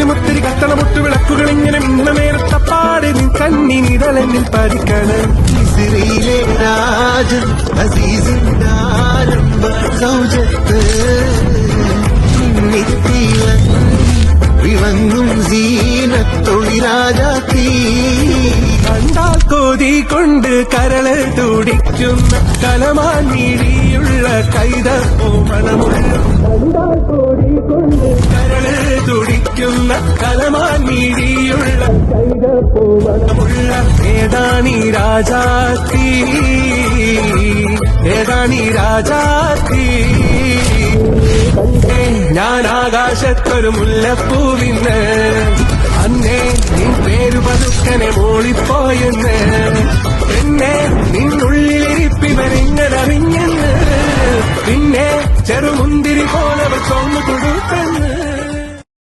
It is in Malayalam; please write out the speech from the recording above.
മുത്തിരി കത്തണ മുട്ടു വിളക്കുകൾ ഇങ്ങനെ മിന്ന നേരത്തപ്പാട് നിൻ കണ്ണിനിതളെന്നിൽ പതിക്കണം ഇസ്രയിലെ രാജൻ അസീസിന്റെ സൗജത്ത് വിളങ്ങും സീനത്തൊഴിരാജാത്തി കണ്ടാൽ കോതി കൊണ്ട് കരള് തുടിക്കുന്ന കലമാൻ മിഴിയുള്ള കൈത ഓമണമുള്ള കണ്ടാൽ കോതി കൊണ്ട് കരള് തുടിക്കുന്ന കലമാൻ മിഴിയുള്ള കൈത ഓമണമുള്ള ഏതാണീ രാജാത്തി ഏതാണീ രാജാത്തി ഞാൻ ആകാശത്തൊരു മുല്ലപ്പൂവിന്ന് അന്നേ നിൻ പേരു പതുക്കനെ മോളിപ്പോയെന്ന് എന്നെ നിന്നുള്ളിലിരിപ്പിവരെങ്ങനറിഞ്ഞെന്ന് പിന്നെ ചെറുമുന്തിരി പോലെ ചൊന്നു കൊടുത്തെന്ന്